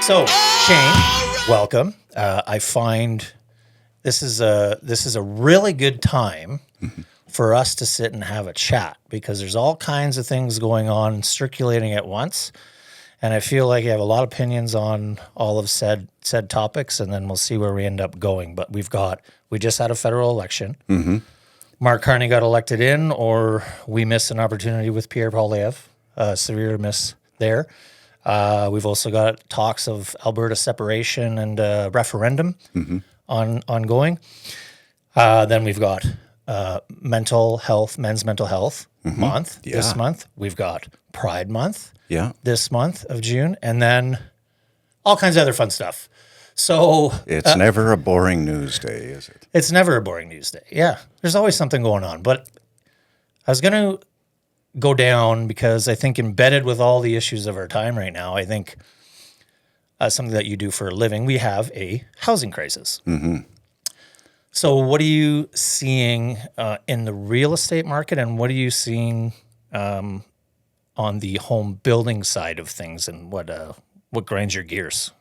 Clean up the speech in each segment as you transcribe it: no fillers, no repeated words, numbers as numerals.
So, Shane, welcome. I find this is a really good time for us to sit and have a chat because there's all kinds of things going on circulating at once, and I feel like you have a lot of opinions on all of said topics, and then we'll see where we end up going. But we just had a federal election. Mm-hmm. Mark Carney got elected in, or we missed an opportunity with Pierre Poilievre, severe miss there. We've also got talks of Alberta separation and referendum ongoing. Then we've got men's mental health month this month. We've got Pride Month this month of June, and then all kinds of other fun stuff. So it's never a boring news day, is it? It's never a boring news day. Yeah, there's always something going on. But I was going to go down because I think embedded with all the issues of our time right now, I think something that you do for a living, we have a housing crisis. Mm-hmm. So what are you seeing in the real estate market, and what are you seeing on the home building side of things, and what grinds your gears?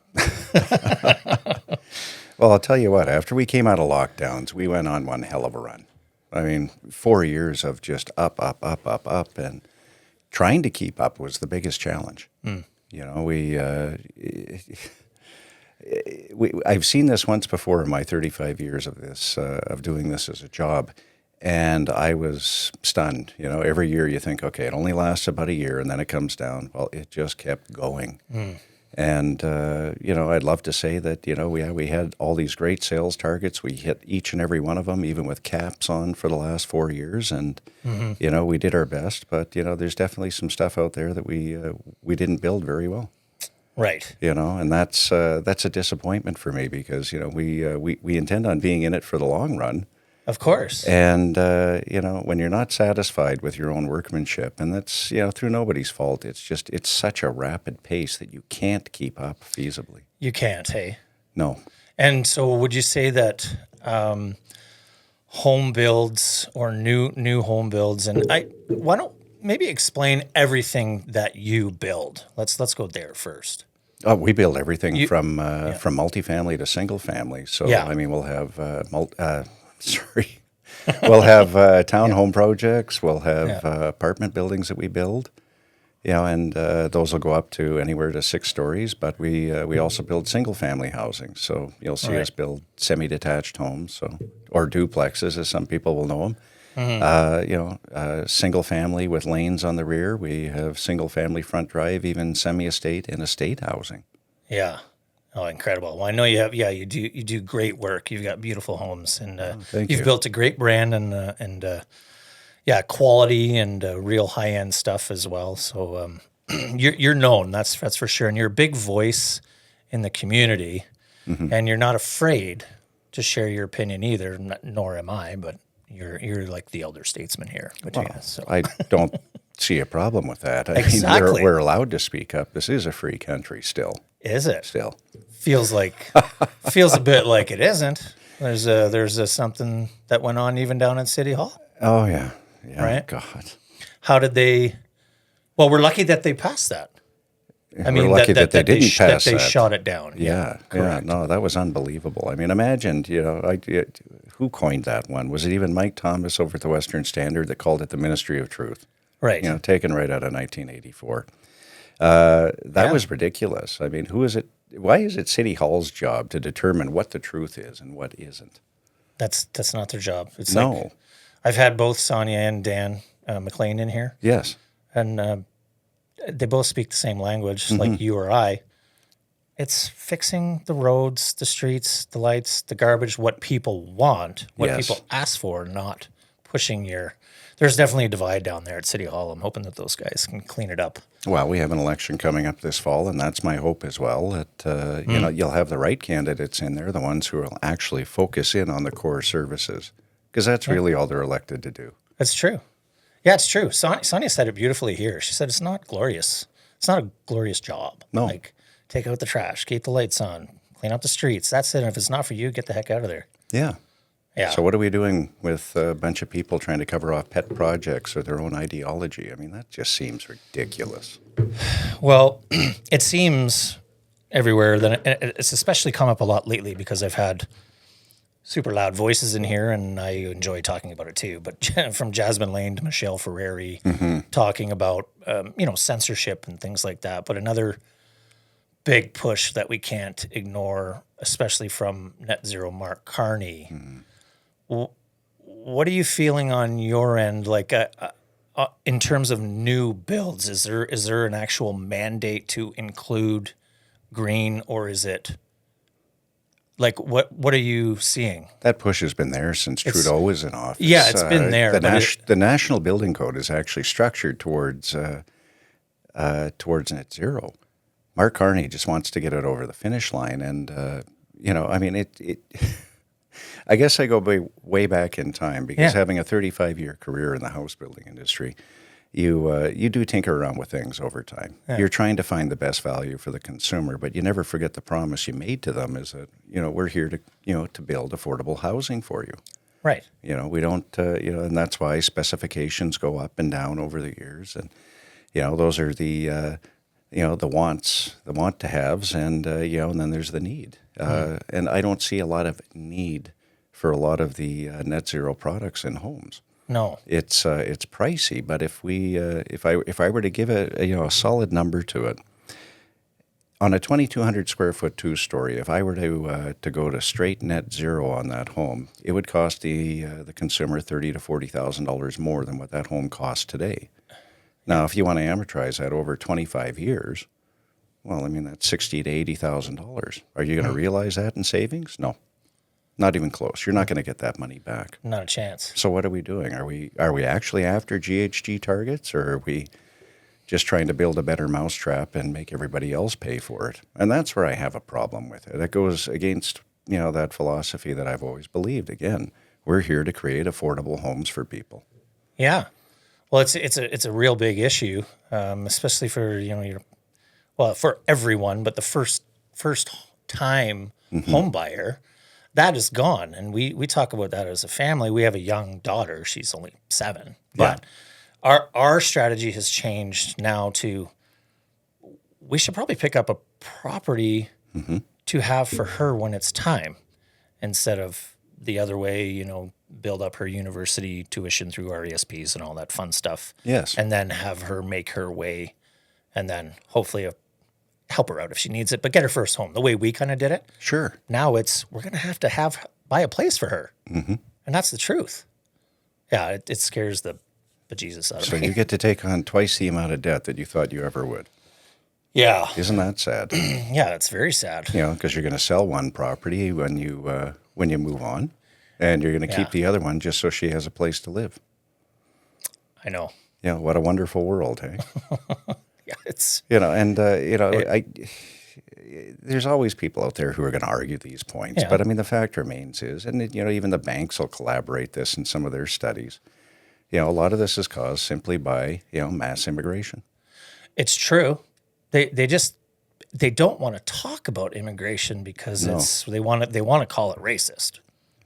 Well, I'll tell you what, after we came out of lockdowns, we went on one hell of a run. I mean, 4 years of just up, and trying to keep up was the biggest challenge. You know, I've seen this once before in my 35 years of this, of doing this as a job, and I was stunned. You know, every year you think, okay, it only lasts about a year, and then it comes down. Well, it just kept going. And, you know, I'd love to say that, you know, we had all these great sales targets. We hit each and every one of them, even with caps on for the last 4 years. And, you know, we did our best. But, you know, there's definitely some stuff out there that we didn't build very well. Right. You know, and that's a disappointment for me because, you know, we intend on being in it for the long run. Of course. And, you know, when you're not satisfied with your own workmanship, and that's, you know, through nobody's fault, it's such a rapid pace that you can't keep up feasibly. You can't, hey? No. And so would you say that home builds or new home builds, and why don't maybe explain everything that you build? Let's go there first. Oh, we build everything from multifamily to single family. So, I mean, we'll have we'll have townhome projects. We'll have apartment buildings that we build, you know, and those will go up to anywhere to 6 stories. But we also build single family housing. So you'll see us build semi-detached homes, or duplexes, as some people will know them. You know, single family with lanes on the rear. We have single family front drive, even semi-estate and estate housing. Yeah. Oh, incredible. Well, I know you have, you do great work. You've got beautiful homes, and you've built a great brand and quality and real high-end stuff as well. So you're known, that's for sure. And you're a big voice in the community, and you're not afraid to share your opinion either, nor am I, but you're like the elder statesman here between us. So. I don't see a problem with that. Exactly. I mean, we're allowed to speak up. This is a free country still. Is it? Still. Feels a bit like it isn't. There's something that went on even down at City Hall. Oh yeah, Right? God. How did they? Well, we're lucky that they passed that. I mean, we're lucky that they didn't pass that. They that. shot it down. Yeah. No, that was unbelievable. I mean, imagine, you know, who coined that one? Was it even Mike Thomas over at the Western Standard that called it the Ministry of Truth? Right. You know, taken right out of 1984. That was ridiculous. I mean, who is it? Why is it City Hall's job to determine what the truth is and what isn't? That's not their job. It's no. Like, I've had both Sonia and Dan McLean in here. Yes. And they both speak the same language, like you or I. It's fixing the roads, the streets, the lights, the garbage, what people want, what people ask for, not pushing your... There's definitely a divide down there at City Hall. I'm hoping that those guys can clean it up. Well, we have an election coming up this fall, and that's my hope as well, that you know, you'll have the right candidates in there, the ones who will actually focus in on the core services, because that's really all they're elected to do. That's true. Yeah, it's true. Sonia said it beautifully here. She said it's not glorious. It's not a glorious job. No. Like, take out the trash, keep the lights on, clean up the streets. That's it. And if it's not for you, get the heck out of there. Yeah. Yeah. So what are we doing with a bunch of people trying to cover off pet projects or their own ideology? I mean, that just seems ridiculous. Well, it seems everywhere. Then it's especially come up a lot lately because I've had super loud voices in here, and I enjoy talking about it too. But from Jasmine Lane to Michelle Ferreri talking about censorship and things like that. But another big push that we can't ignore, especially from Net Zero Mark Carney. What are you feeling on your end, like in terms of new builds? Is there an actual mandate to include green, or is it like what are you seeing? That push has been there since Trudeau was in office. Yeah, it's been there. The National Building Code is actually structured towards net zero. Mark Carney just wants to get it over the finish line, and it. I guess I go way back in time because having a 35-year career in the house building industry, you do tinker around with things over time. Yeah. You're trying to find the best value for the consumer, but you never forget the promise you made to them is that, we're here to build affordable housing for you. Right. We don't, and that's why specifications go up and down over the years. And, those are the wants, the want to haves, and then there's the need. And I don't see a lot of need for a lot of the net zero products in homes. No, it's pricey. But if I were to give a solid number to it, on a 2,200 square foot 2-story, if I were to go to straight net zero on that home, it would cost the consumer $30,000 to $40,000 more than what that home costs today. Now, if you want to amortize that over 25 years, well, that's $60,000 to $80,000. Are you going to realize that in savings? No. Not even close. You're not going to get that money back. Not a chance. So what are we doing? Are we actually after GHG targets, or are we just trying to build a better mousetrap and make everybody else pay for it? And that's where I have a problem with it. It goes against, that philosophy that I've always believed. Again, we're here to create affordable homes for people. Yeah. Well, it's a real big issue, especially for, for everyone, but the first time home buyer. That is gone, and we talk about that as a family. We have a young daughter; she's only 7. But our strategy has changed now to we should probably pick up a property to have for her when it's time, instead of the other way. Build up her university tuition through RESPs and all that fun stuff. Yes, and then have her make her way, and then hopefully help her out if she needs it, but get her first home the way we kind of did it. Sure. Now we're going to have buy a place for her. And that's the truth. Yeah, it scares the bejesus out of me. So you get to take on twice the amount of debt that you thought you ever would. Yeah. Isn't that sad? Yeah, it's very sad. Because you're going to sell one property when you move on, and you're going to keep the other one just so she has a place to live. I know. Yeah, what a wonderful world, hey? Yeah, it's there's always people out there who are going to argue these points, but the fact remains is, and even the banks will collaborate this in some of their studies. A lot of this is caused simply by mass immigration. It's true. They don't want to talk about immigration because they want to call it racist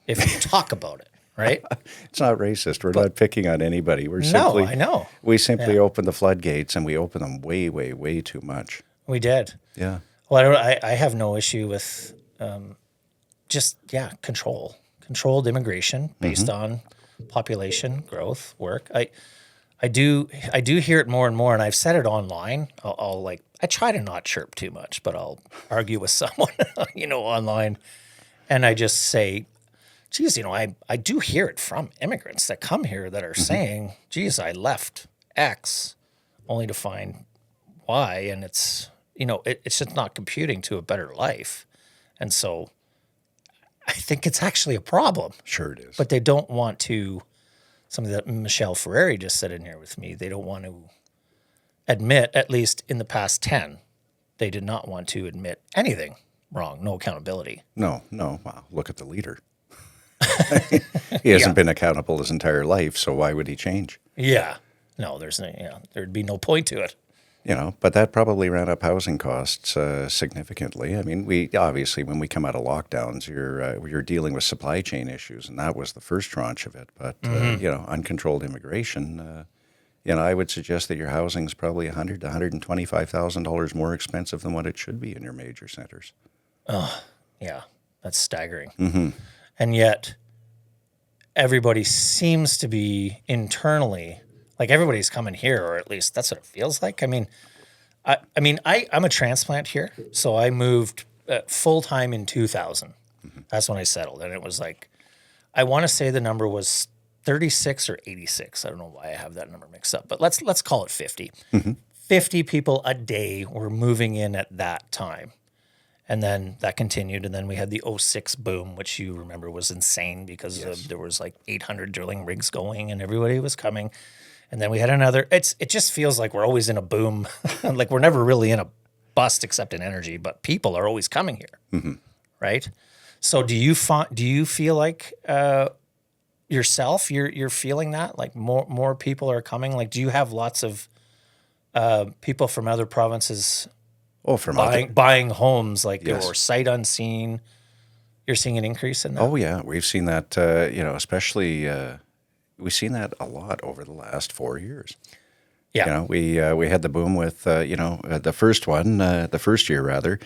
if you talk about it. Right? It's not racist. We're not picking on anybody. I know. We simply open the floodgates, and we open them way, way, way too much. We did. Yeah. Well, I have no issue with controlled immigration based on population growth, work. I do hear it more and more, and I've said it online. I try to not chirp too much, but I'll argue with someone, online, and I just say, geez, I do hear it from immigrants that come here that are saying, geez, I left X only to find Y, and it's, it's just not computing to a better life. And so I think it's actually a problem. Sure it is. But they don't want to, something that Michelle Ferreri just said in here with me, they don't want to admit, at least in the past 10, they did not want to admit anything wrong, no accountability. No. Wow, look at the leader. He hasn't been accountable his entire life, so why would he change? Yeah. No, there'd be no point to it. But that probably ran up housing costs significantly. We obviously, when we come out of lockdowns, you're dealing with supply chain issues, and that was the first tranche of it. But uncontrolled immigration, I would suggest that your housing is probably $100,000 to $125,000 more expensive than what it should be in your major centers. Yeah, that's staggering. And yet, everybody seems to be internally, like everybody's coming here, or at least that's what it feels like. I'm a transplant here, so I moved full time in 2000. That's when I settled, and it was like, I want to say the number was 36 or 86. I don't know why I have that number mixed up, but let's call it 50. 50 people a day were moving in at that time. And then that continued, and then we had the 06 boom, which you remember was insane because there was like 800 drilling rigs going and everybody was coming. And then we had another. It just feels like we're always in a boom. Like we're never really in a bust except in energy, but people are always coming here, right? So do you feel like yourself you're feeling that like more people are coming? Like, do you have lots of people from other provinces? Oh, from buying homes, like or sight unseen, you're seeing an increase in that. Oh yeah, we've seen that. Especially we've seen that a lot over the last 4 years. Yeah, we had the boom with the first year rather.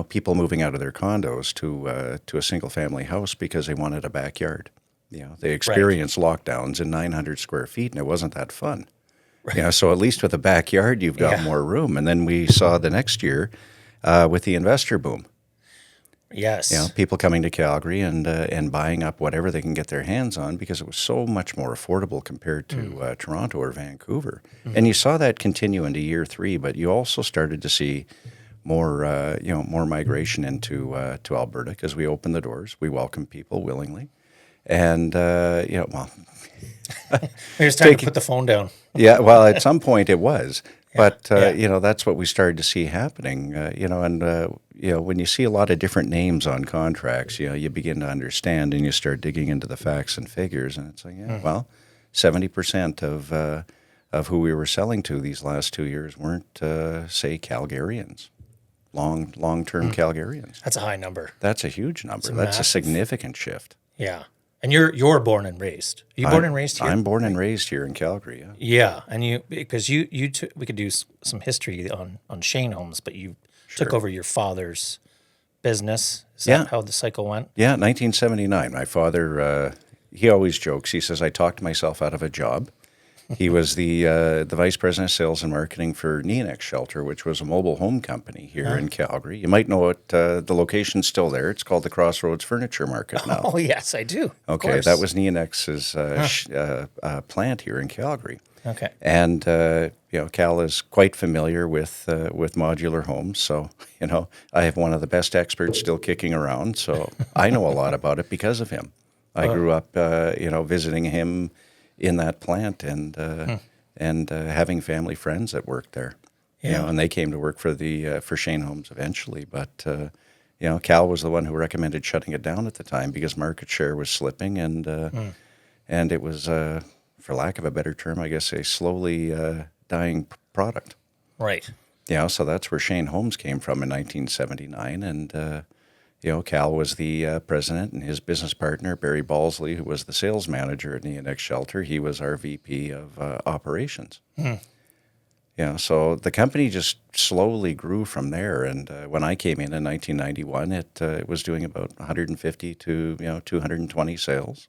People moving out of their condos to a single family house because they wanted a backyard. They experienced lockdowns in 900 square feet, and it wasn't that fun. Right. So at least with a backyard, you've got more room. And then we saw the next year with the investor boom. Yes. People coming to Calgary and buying up whatever they can get their hands on because it was so much more affordable compared to Toronto or Vancouver. And you saw that continue into year 3, but you also started to see more migration into to Alberta because we opened the doors. We welcome people willingly. And, You're just trying to put the phone down. Yeah, well, at some point it was. But, that's what we started to see happening, when you see a lot of different names on contracts, you begin to understand and you start digging into the facts and figures. And it's like, 70% of who we were selling to these last 2 years weren't, say, Calgarians, long-term Calgarians. That's a high number. That's a huge number. That's a significant shift. Yeah. And you're born and raised. Are you born and raised here? I'm born and raised here in Calgary. Yeah. Yeah, and because we could do some history on Shane Homes, but you took over your father's business. Is that how the cycle went? Yeah, 1979. My father, he always jokes. He says I talked myself out of a job. He was the vice president of sales and marketing for Neonex Shelter, which was a mobile home company here in Calgary. You might know it. The location's still there. It's called the Crossroads Furniture Market now. Oh, yes, I do. Okay, that was Neonex's plant here in Calgary. Okay. And, Cal is quite familiar with modular homes. So, I have one of the best experts still kicking around. So I know a lot about it because of him. I grew up, visiting him in that plant and having family friends that worked there. And they came to work for Shane Homes eventually. But, Cal was the one who recommended shutting it down at the time because market share was slipping and it was, for lack of a better term, I guess, a slowly dying product. Right. So that's where Shane Homes came from in 1979. And, Cal was the president, and his business partner, Barry Balsley, who was the sales manager at Neonex Shelter, he was our VP of operations. So the company just slowly grew from there. And when I came in 1991, it was doing about 150 to 220 sales.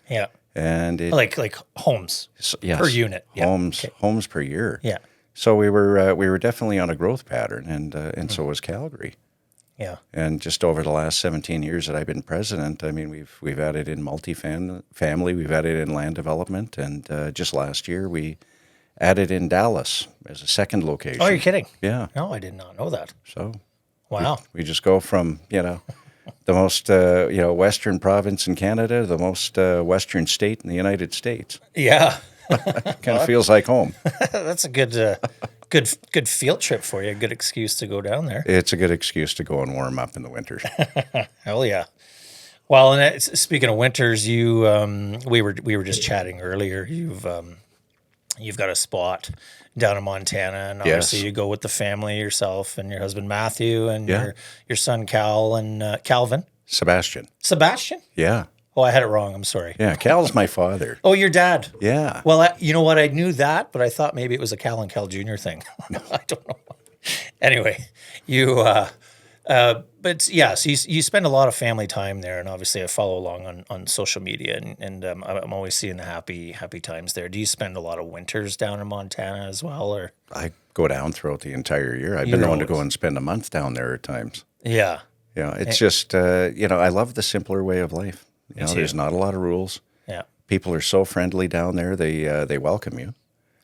Yeah. And it, like homes per unit. Homes per year. Yeah. So we were definitely on a growth pattern, and so was Calgary. Yeah. And just over the last 17 years that I've been president, I mean, we've added in multifamily, we've added in land development, and just last year we added in Dallas as a second location. Oh, you're kidding? Yeah. No, I did not know that. So wow. We just go from, the most, western province in Canada, the most western state in the United States. Yeah. Kind of feels like home. That's a good field trip for you. A good excuse to go down there. It's a good excuse to go and warm up in the winters. Hell yeah. Well, and speaking of winters, we were just chatting earlier. You've got a spot down in Montana, and obviously you go with the family, yourself and your husband Matthew, and your son Cal and Calvin. Sebastian. Sebastian? Yeah. Oh, I had it wrong. I'm sorry. Yeah, Cal's my father. Oh, your dad. Yeah. Well, you know what? I knew that, but I thought maybe it was a Cal and Cal Jr. thing. I don't know. Anyway, but yeah, so you spend a lot of family time there, and obviously I follow along on social media, and I'm always seeing the happy times there. Do you spend a lot of winters down in Montana as well, or? I go down throughout the entire year. I've been known to go and spend a month down there at times. Yeah. It's just, I love the simpler way of life. There's not a lot of rules. Yeah. People are so friendly down there. They welcome you.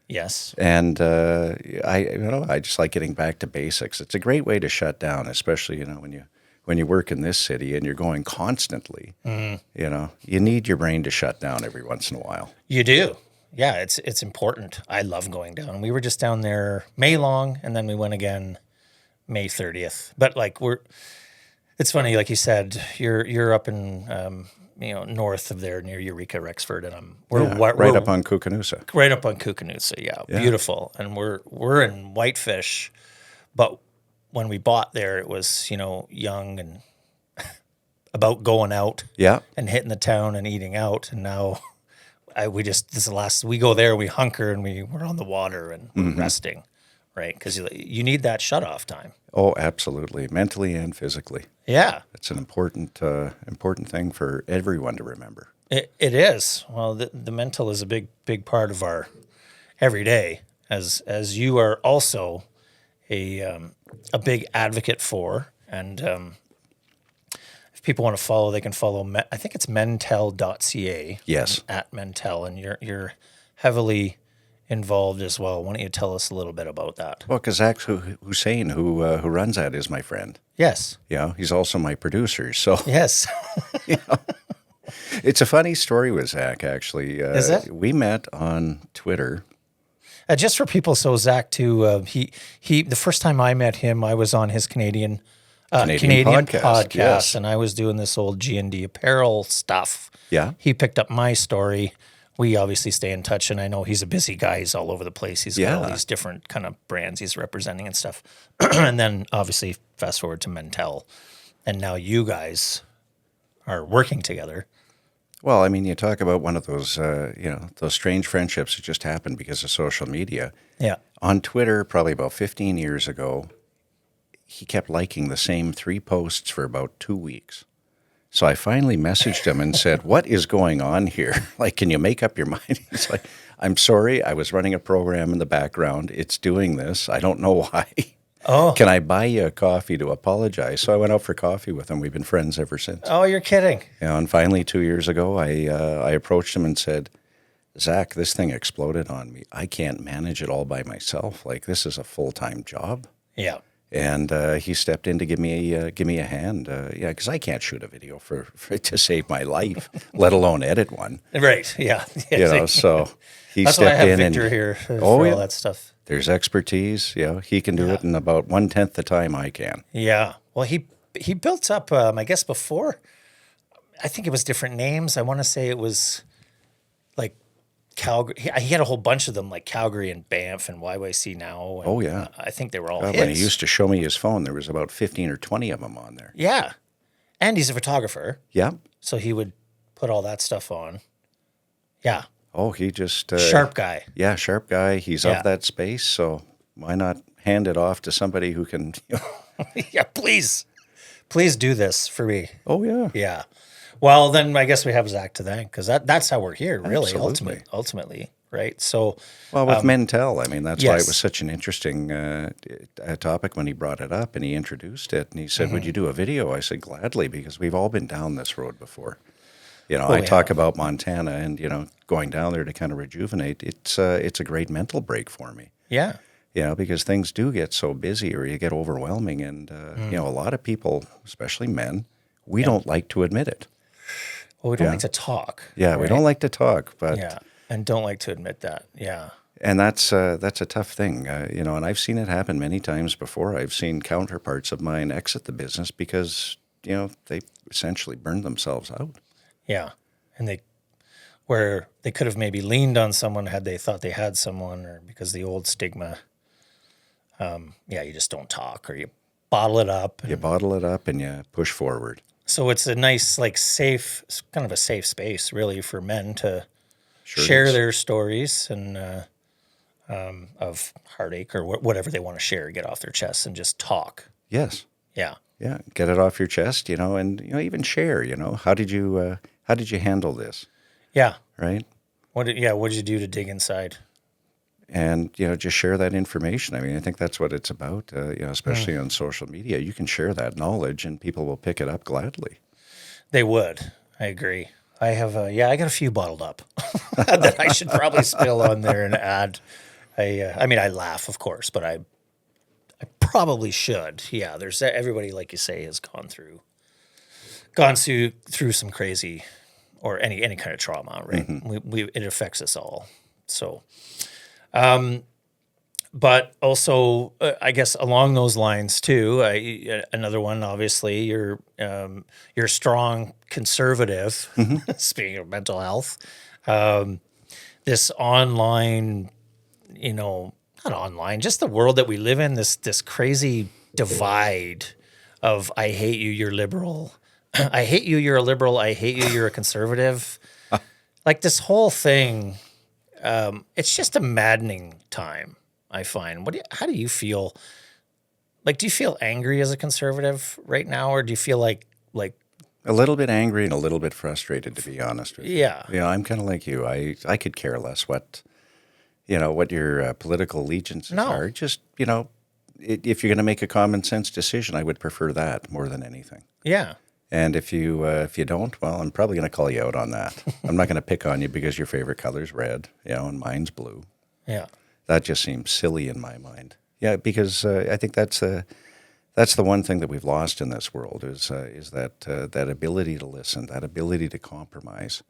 Yes. And I just like getting back to basics. It's a great way to shut down, especially, when you work in this city and you're going constantly, you need your brain to shut down every once in a while. You do. Yeah, it's important. I love going down. We were just down there May long, and then we went again May 30th. But it's funny, like you said, you're up in north of there near Eureka, Rexford, and we're right up on Kookanusa. Right up on Kookanusa, yeah, beautiful. And we're in Whitefish, but when we bought there, it was young and about going out, and hitting the town and eating out, and now. We go there, we hunker, and we're on the water and we're resting, right? Because you need that shut-off time. Oh, absolutely, mentally and physically. Yeah. It's an important thing for everyone to remember. It is. Well, the mental is a big part of our everyday, as you are also a big advocate for, and if people want to follow, they can follow. I think it's mentel.ca. Yes, at Mentel, and you're heavily involved as well. Why don't you tell us a little bit about that? Well, because Zach Hussein, who runs that, is my friend. Yes. He's also my producer. So yes. It's a funny story with Zach, actually. Is it? We met on Twitter. Just for people, so Zach too. He the first time I met him, I was on his Canadian podcast, yes. And I was doing this old GND apparel stuff. Yeah. He picked up my story. We obviously stay in touch, and I know he's a busy guy. He's all over the place. He's got all these different kind of brands he's representing and stuff. And then obviously fast forward to Mentel, and now you guys are working together. Well, I mean, you talk about one of those, those strange friendships that just happened because of social media. Yeah. On Twitter, probably about 15 years ago, he kept liking the same 3 posts for about 2 weeks. So I finally messaged him and said, what is going on here? Like, can you make up your mind? He's like, I'm sorry, I was running a program in the background. It's doing this. I don't know why. Oh. Can I buy you a coffee to apologize? So I went out for coffee with him. We've been friends ever since. Oh, you're kidding. And finally 2 years ago, I approached him and said, Zach, this thing exploded on me. I can't manage it all by myself. Like, this is a full-time job. Yeah. And he stepped in to give me a hand. Because I can't shoot a video for to save my life, let alone edit one. Right. Yeah. So he That's stepped why I have in Victor and here for all that stuff. There's expertise. He can do it in about 1/10 the time I can. Yeah. Well, he built up. I guess before, I think it was different names. I want to say it was like Calgary. He had a whole bunch of them, like Calgary and Banff and YYC now. And, I think they were all his. When he used to show me his phone, there was about 15 or 20 of them on there. Yeah. And he's a photographer. Yeah. So he would put all that stuff on. Yeah. Oh, he just... sharp guy. Yeah, sharp guy. He's of that space, so why not hand it off to somebody who can... Yeah, please. Please do this for me. Oh, yeah. Yeah. Well, then I guess we have Zach to thank, because that's how we're here, really, ultimately, right? So... Well, with Mentel, I mean, that's why it was such an interesting topic when he brought it up, and he introduced it, and he said, would you do a video? I said, gladly, because we've all been down this road before. I talk about Montana and, going down there to kind of rejuvenate. It's a great mental break for me. Yeah. Because things do get so busy or you get overwhelming. And, a lot of people, especially men, we don't like to admit it. Well, we don't like to talk. Yeah, right? We don't like to talk. But and don't like to admit that. Yeah. And that's a tough thing, and I've seen it happen many times before. I've seen counterparts of mine exit the business because, they essentially burned themselves out. Yeah, and they could have maybe leaned on someone had they thought they had someone, or because the old stigma. You just don't talk, or you bottle it up. You bottle it up and you push forward. So it's a nice, like safe, it's kind of a safe space really for men to Sure share is. their stories and of heartache or whatever they want to share, get off their chests and just talk. Yes. Yeah. Yeah. Get it off your chest, and even share. How did you handle this, Yeah. right? What did you do to dig inside? And just share that information. I mean, I think that's what it's about. Especially on social media, you can share that knowledge, and people will pick it up gladly. They would. I agree. I have I got a few bottled up that I should probably spill on there and add. I mean, I laugh, of course, but I probably should. Yeah, there's everybody, like you say, has gone through some crazy or any kind of trauma, right? It affects us all. So, but also, I guess along those lines too. Another one, obviously, you're strong conservative. Speaking of mental health, this online, not online, just the world that we live in. This crazy divide of I hate you, you're liberal. I hate you, you're a liberal. I hate you, you're a conservative. Like this whole thing, it's just a maddening time. I find. How do you feel? Like, do you feel angry as a conservative right now, or do you feel like a little bit angry and a little bit frustrated, to be honest with you? Yeah. I'm kind of like you. I could care less what your political allegiances are. Just if you're going to make a common sense decision, I would prefer that more than anything. Yeah. And if you don't, well, I'm probably going to call you out on that. I'm not going to pick on you because your favorite color's red, and mine's blue. Yeah. That just seems silly in my mind. Yeah, because I think that's the one thing that we've lost in this world is that ability to listen, that ability to compromise.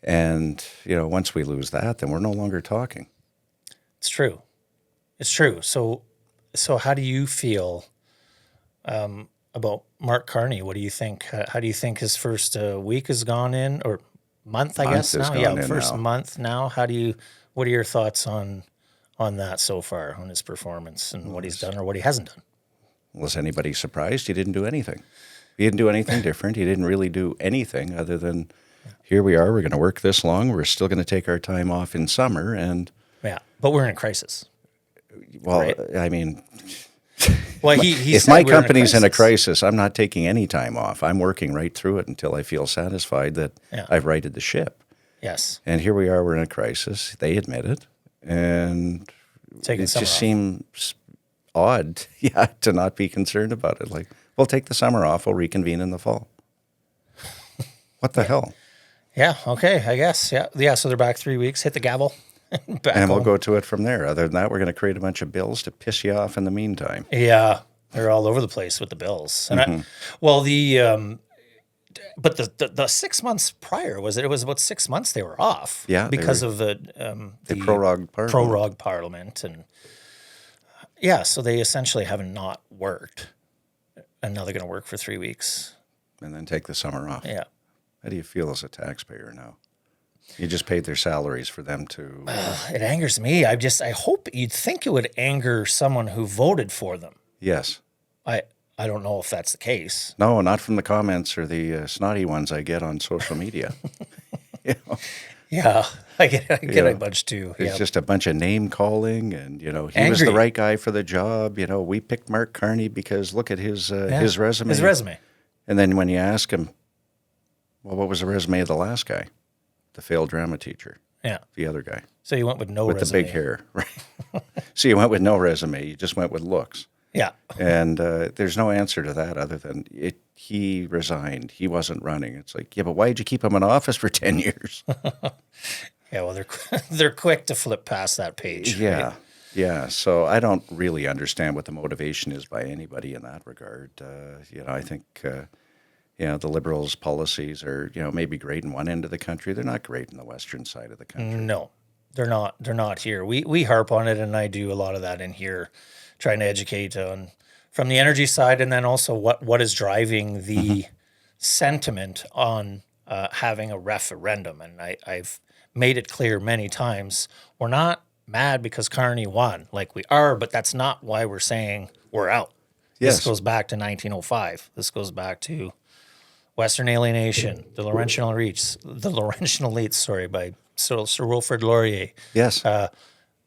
And once we lose that, then we're no longer talking. It's true. It's true. So how do you feel about Mark Carney? What do you think? How do you think his first week has gone in, or month? I guess now. Yeah, first month now. What are your thoughts on that so far, on his performance and what he's done or what he hasn't done? Was anybody surprised? He didn't do anything. He didn't do anything different. He didn't really do anything other than, here we are, we're going to work this long, we're still going to take our time off in summer. And yeah, but we're in a crisis. Well, right? I mean, well, he if my company's in a crisis, I'm not taking any time off. I'm working right through it until I feel satisfied that I've righted the ship. Yes. And here we are, we're in a crisis. They admit it. And it just seems odd, to not be concerned about it. Like, we'll take the summer off, we'll reconvene in the fall. What the hell? Yeah, okay, I guess. Yeah, so they're back 3 weeks, hit the gavel, and we'll go to it from there. Other than that, we're going to create a bunch of bills to piss you off in the meantime. Yeah, they're all over the place with the bills. And but the 6 months prior, it was about 6 months they were off. Yeah, because of the prorogue parliament. And so they essentially have not worked. And now they're going to work for 3 weeks. And then take the summer off. Yeah. How do you feel as a taxpayer now? You just paid their salaries for them to... It angers me. I hope you'd think it would anger someone who voted for them. Yes. I don't know if that's the case. No, not from the comments or the snotty ones I get on social media. Yeah, I get a bunch too. It's just a bunch of name calling, and he was the right guy for the job. We picked Mark Carney because look at his resume. His resume. And then when you ask him, well, what was the resume of the last guy? The failed drama teacher. Yeah. The other guy. So you went with no resume. With the big hair, right? So you went with no resume. You just went with looks. Yeah. And there's no answer to that other than he resigned. He wasn't running. It's like, yeah, but why did you keep him in office for 10 years? Yeah, well, they're quick to flip past that page. Yeah. Right? Yeah. So I don't really understand what the motivation is by anybody in that regard. I think, the Liberals' policies are, maybe great in one end of the country. They're not great in the western side of the country. No, they're not. They're not here. We harp on it, and I do a lot of that in here, trying to educate on from the energy side, and then also what is driving the sentiment on having a referendum. And I've made it clear many times, we're not mad because Carney won, like we are, but that's not why we're saying we're out. Yes. This goes back to 1905. This goes back to Western Alienation, the Laurentian Elites, sorry, by Sir Wilfrid Laurier. Yes.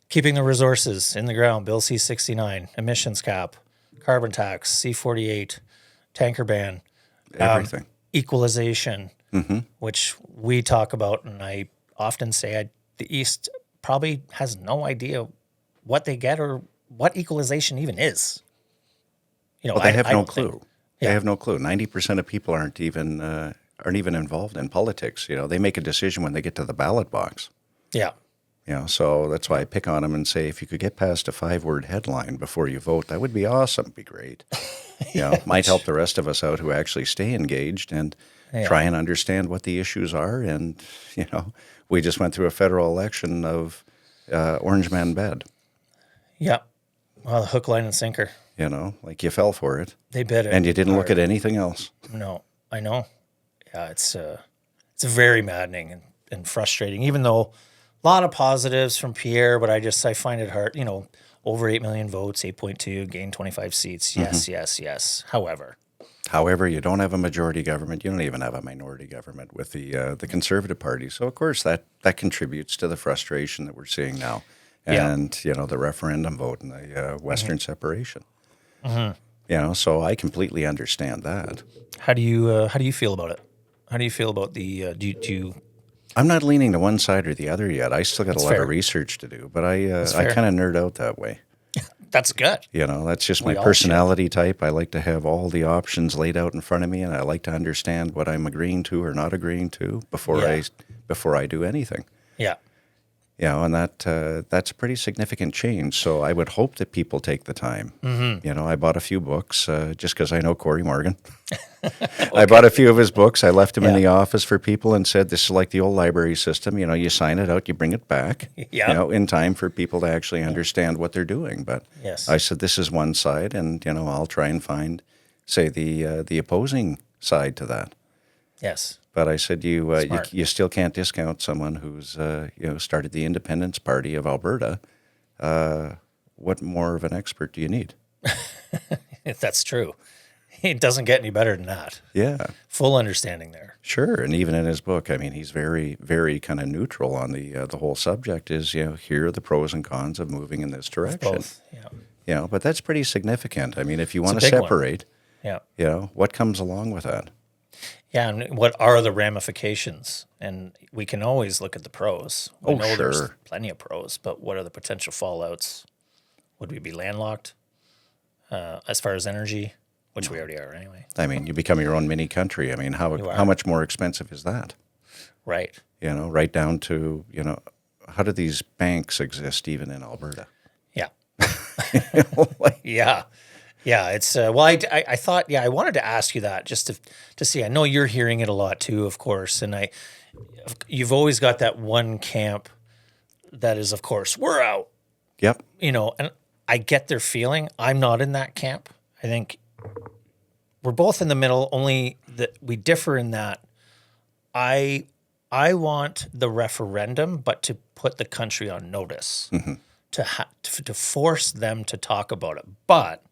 Keeping the resources in the ground, Bill C-69, emissions cap, carbon tax, C-48, tanker ban, Everything. equalization, which we talk about, and I often say the East probably has no idea what they get or what equalization even is. You know, Well, they have I no don't think. clue. They have no clue. 90% of people aren't even involved in politics. You know, they make a decision when they get to the ballot box. Yeah. You know, so that's why I pick on them and say, if you could get past a 5-word headline before you vote, that would be awesome. Be great. You know, might help the rest of us out who actually stay engaged and try and understand what the issues are. And, you know, we just went through a federal election of Orange Man Bed. Yeah. Well, the hook, line, and sinker. You know, like you fell for it. They bid it. And you didn't look at anything else. No, I know. Yeah, it's very maddening and frustrating, even though a lot of positives from Pierre, but I find it hard, you know, over 8 million votes, 8.2, gained 25 seats. Yes, yes. However, you don't have a majority government. You don't even have a minority government with the Conservative Party. So, of course, that contributes to the frustration that we're seeing now. And, you know, the referendum vote and the Western separation. You know, so I completely understand that. How do you feel about it? How do you feel about the, do you I'm not leaning to one side or the other yet. I still got That's a lot fair. of research to do, but I fair. kind of nerd out that way. That's good. You know, that's just my We all personality type. I like to have all the options laid out in front of me, and I like to understand what I'm agreeing to or not agreeing to before I do anything. Yeah. You know, and that's a pretty significant change. So I would hope that people take the time. You know, I bought a few books just because I know Corey Morgan. I bought a few of his books. I left them in the office for people and said, this is like the old library system. You know, you sign it out, you bring it back, you know, in time for people to actually understand what they're doing. But I said, this is one side, and, you know, I'll try and find, say, the opposing side to that. Yes. But I said, you still can't discount someone who's you know, started the Independence Party of Alberta. What more of an expert do you need? That's true. It doesn't get any better than that. Yeah. Full understanding there. Sure. And even in his book, I mean, he's very, very kind of neutral on the whole subject is, you know, here are the pros and cons of moving in this direction. Both. Yeah. You know, but that's pretty significant. I mean, if you want to separate, you know, what comes along with that? Yeah, and what are the ramifications? And we can always look at the pros. We know there's plenty of pros, but what are the potential fallouts? Would we be landlocked as far as energy, which we already are anyway? I mean, you become your own mini country. I mean, how much more expensive is that? Right. You know, right down to, you know, how do these banks exist even in Alberta? Yeah. You know, like, Yeah, it's well. I thought I wanted to ask you that just to see. I know you're hearing it a lot too, of course, and you've always got that one camp that is, of course, we're out. Yep. You know, and I get their feeling. I'm not in that camp. I think we're both in the middle. Only that we differ in that I want the referendum, but to put the country on notice, to force them to talk about it, but.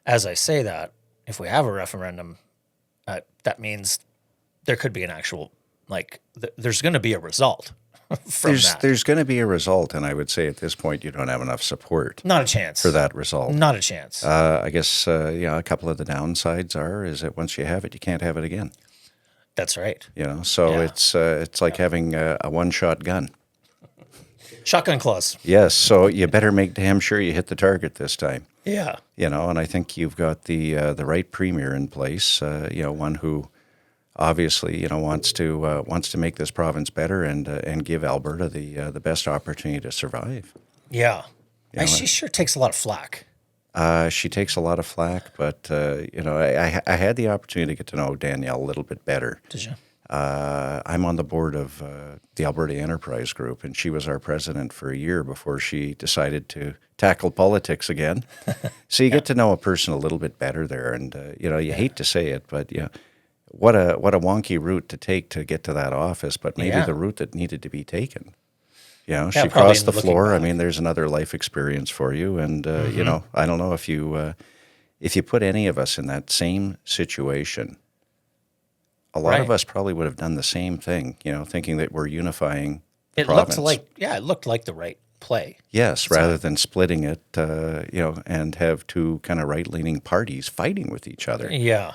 As I say that, if we have a referendum, that means there could be an actual, there's going to be a result from that. There's going to be a result, and I would say at this point you don't have enough support. Not a chance. For that result. Not a chance. I guess, a couple of the downsides is that once you have it, you can't have it again. That's right. You know, so it's like having a one-shot gun. Shotgun clause. Yes, so you better make damn sure you hit the target this time. Yeah. You know, and I think you've got the right premier in place. You know, one who obviously, you know, wants to make this province better and give Alberta the best opportunity to survive. Yeah. She sure takes a lot of flack. She takes a lot of flack, but you know, I had the opportunity to get to know Danielle a little bit better. Did you? I'm on the board of the Alberta Enterprise Group, and she was our president for a year before she decided to tackle politics again. So you get to know a person a little bit better there, and you know, you hate to say it, but yeah, what a wonky route to take to get to that office, but maybe the route that needed to be taken. You know, she crossed the floor. I mean, there's another life experience for you, and you know, I don't know if you put any of us in that same situation. a lot of Right. us probably would have done the same thing, thinking that we're unifying the It province. it looked like the right play. Yes, rather than splitting it, and have two kind of right-leaning parties fighting with each other. Yeah.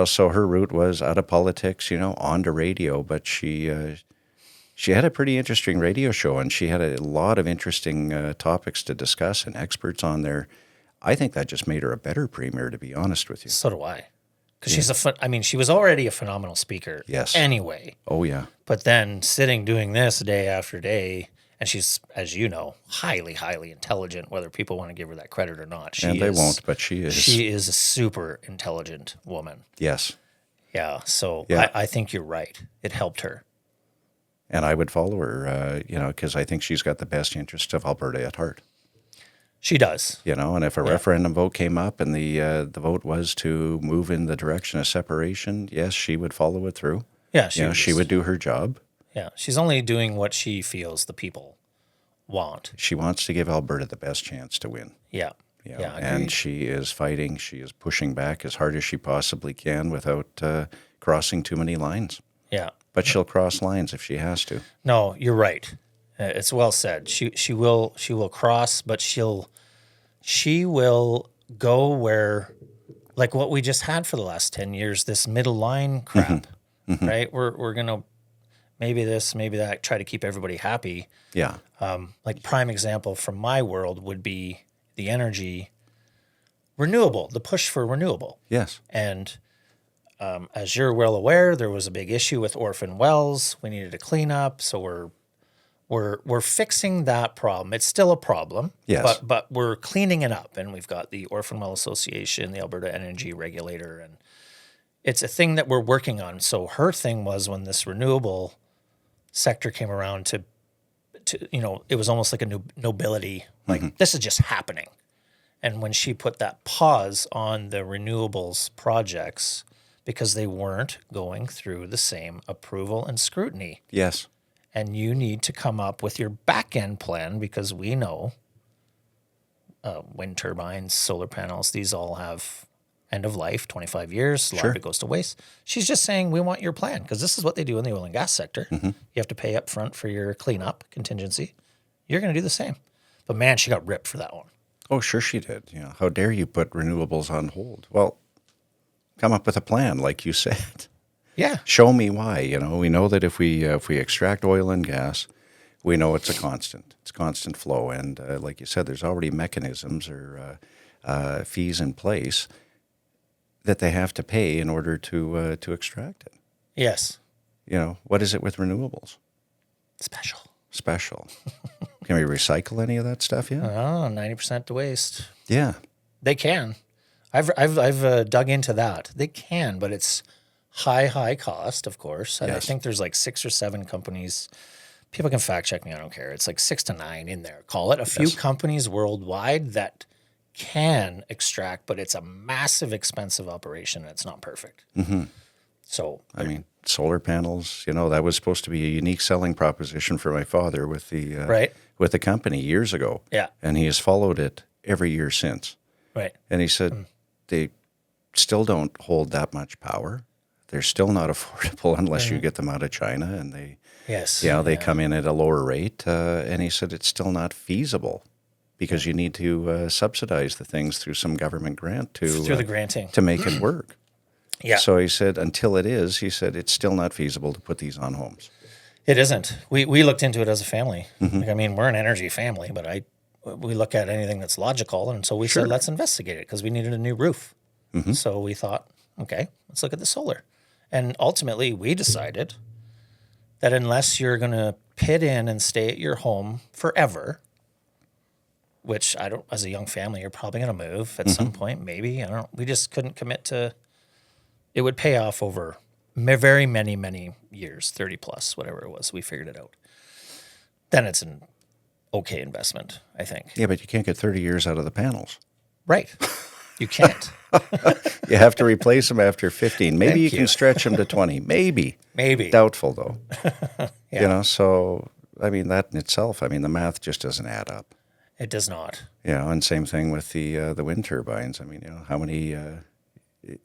So her route was out of politics, onto radio, but she had a pretty interesting radio show, and she had a lot of interesting topics to discuss and experts on there. I think that just made her a better premier, to be honest with you. So do I. Because she was already a phenomenal speaker. Yes. Anyway. Oh, yeah. But then sitting doing this day after day, and she's, as you know, highly, highly intelligent, whether people want to give her that credit or not. They won't, but she is. She is a super intelligent woman. Yes. Yeah. So Yeah. I think you're right. It helped her. And I would follow her, because I think she's got the best interest of Alberta at heart. She does. And if a referendum vote came up and the vote was to move in the direction of separation, yes, she would follow it through. Yeah. She would do her job. Yeah. She's only doing what she feels the people want. She wants to give Alberta the best chance to win. Yeah. Yeah, and she is fighting. She is pushing back as hard as she possibly can without crossing too many lines. Yeah. But she'll cross lines if she has to. No, you're right. It's well said. She will cross, but she will go where, like what we just had for the last 10 years, this middle line crap, right? We're gonna maybe this, maybe that, try to keep everybody happy. Yeah. Like prime example from my world would be the energy renewable, the push for renewable. Yes. And as you're well aware, there was a big issue with orphan wells. We needed to clean up, so we're fixing that problem. It's still a problem, Yes. but we're cleaning it up, and we've got the Orphan Well Association, the Alberta Energy Regulator, and it's a thing that we're working on. So her thing was when this renewable sector came around to it was almost like a new nobility, like this is just happening. And when she put that pause on the renewables projects because they weren't going through the same approval and scrutiny. Yes. And you need to come up with your back end plan because we know wind turbines, solar panels, these all have end of life, 25 years. A lot of it goes to waste. She's just saying, we want your plan because this is what they do in the oil and gas sector. You have to pay up front for your cleanup contingency. You're going to do the same. But man, she got ripped for that one. Oh, sure she did. How dare you put renewables on hold? Well, come up with a plan, like you said. Yeah. Show me why. We know that if we extract oil and gas, we know it's a constant. It's constant flow. And like you said, there's already mechanisms or fees in place that they have to pay in order to extract it. Yes. What is it with renewables? Special. Can we recycle any of that stuff yet? 90% to waste. Yeah. They can. I've dug into that. They can, but it's high cost, of course. And I think there's like 6 or 7 companies. People can fact check me. I don't care. It's like 6 to 9 in there. Call it a few companies worldwide that can extract, but it's a massive, expensive operation. And it's not perfect. So I mean, solar panels. That was supposed to be a unique selling proposition for my father with the with the company years ago. Yeah. And he has followed it every year since. Right. And he said they still don't hold that much power. They're still not affordable unless you get them out of China, and they come in at a lower rate. And he said it's still not feasible because you need to subsidize the things through some government grant through the granting to make it work. Yeah. So he said until it is, he said it's still not feasible to put these on homes. It isn't. We looked into it as a family. Like, I mean, we're an energy family, but we look at anything that's logical, and so we said let's investigate it because we needed a new roof. So we thought, okay, let's look at the solar. And ultimately, we decided that unless you're going to pit in and stay at your home forever, which I don't, as a young family, you're probably going to move at some point, maybe. I don't know. We just couldn't commit to, it would pay off over very many, many years, 30 plus, whatever it was. We figured it out. Then it's an okay investment, I think. Yeah, but you can't get 30 years out of the panels. Right. You can't. You have to replace them after 15. Maybe you can stretch them to 20. Maybe. Doubtful, though. So, I mean, that in itself, the math just doesn't add up. It does not. And same thing with the wind turbines. How many,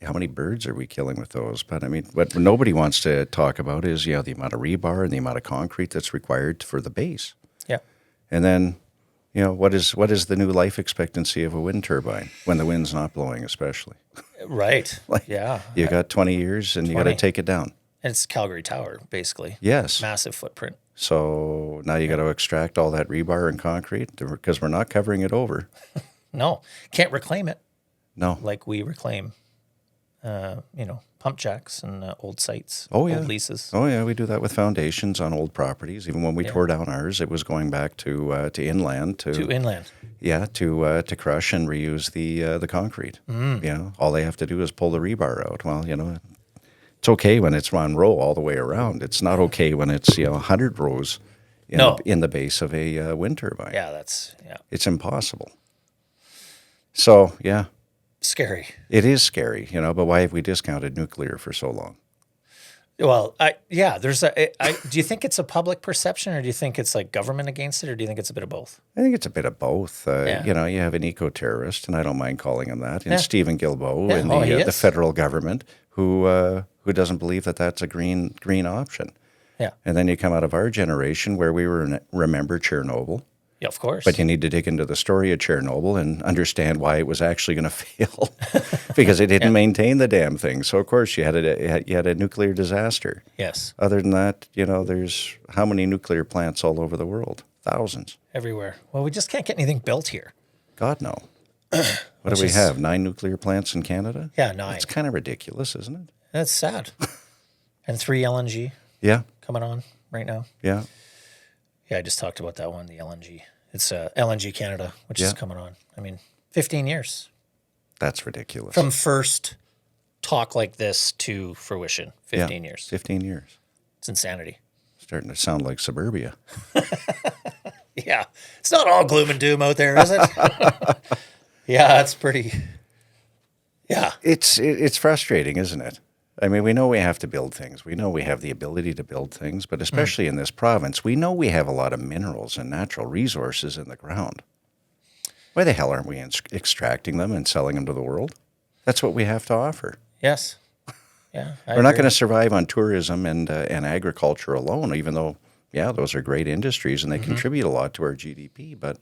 how many birds are we killing with those? But I mean, what nobody wants to talk about is, the amount of rebar and the amount of concrete that's required for the base. Yeah. And then, what is the new life expectancy of a wind turbine when the wind's not blowing, especially? Right. Like, yeah. You got 20 years and you got to take it down. It's Calgary Tower, basically. Yes. Massive footprint. So now you got to extract all that rebar and concrete because we're not covering it over. No. Can't reclaim it. No. Like we reclaim, pump jacks and old sites, Oh, yeah. old leases. Oh, yeah, we do that with foundations on old properties. Even when we tore down ours, it was going back to inland. To inland. Yeah, to crush and reuse the concrete. All they have to do is pull the rebar out. Well, it's okay when it's one row all the way around. It's not okay when it's 100 rows in the base of a wind turbine. Yeah, It's impossible. So, yeah. Scary. It is scary, but why have we discounted nuclear for so long? Well, do you think it's a public perception, or do you think it's like government against it, or do you think it's a bit of both? I think it's a bit of both. Yeah. You have an eco-terrorist, and I don't mind calling him that, and Stephen Guilbeault in the federal government who doesn't believe that that's a green option. Yeah. And then you come out of our generation where we remember Chernobyl. Yeah, of course. But you need to dig into the story of Chernobyl and understand why it was actually going to fail because it didn't maintain the damn thing. So, of course, you had a nuclear disaster. Yes. Other than that, there's how many nuclear plants all over the world? Thousands. Everywhere. Well, we just can't get anything built here. God, no. What do we have? 9 nuclear plants in Canada? Yeah, 9. It's kind of ridiculous, isn't it? That's sad. And 3 LNG. Yeah. Coming on right now. Yeah. Yeah, I just talked about that one, the LNG. It's LNG Canada, which is coming on. I mean, 15 years. That's ridiculous. From first talk like this to fruition, 15 years. 15 years. It's insanity. Starting to sound like suburbia. Yeah. It's not all gloom and doom out there, is it? Yeah, it's pretty. Yeah. It's frustrating, isn't it? I mean, we know we have to build things. We know we have the ability to build things, but especially in this province, we know we have a lot of minerals and natural resources in the ground. Why the hell aren't we extracting them and selling them to the world? That's what we have to offer. Yes. Yeah. We're not going to survive on tourism and agriculture alone, even though, those are great industries and they contribute a lot to our GDP. But,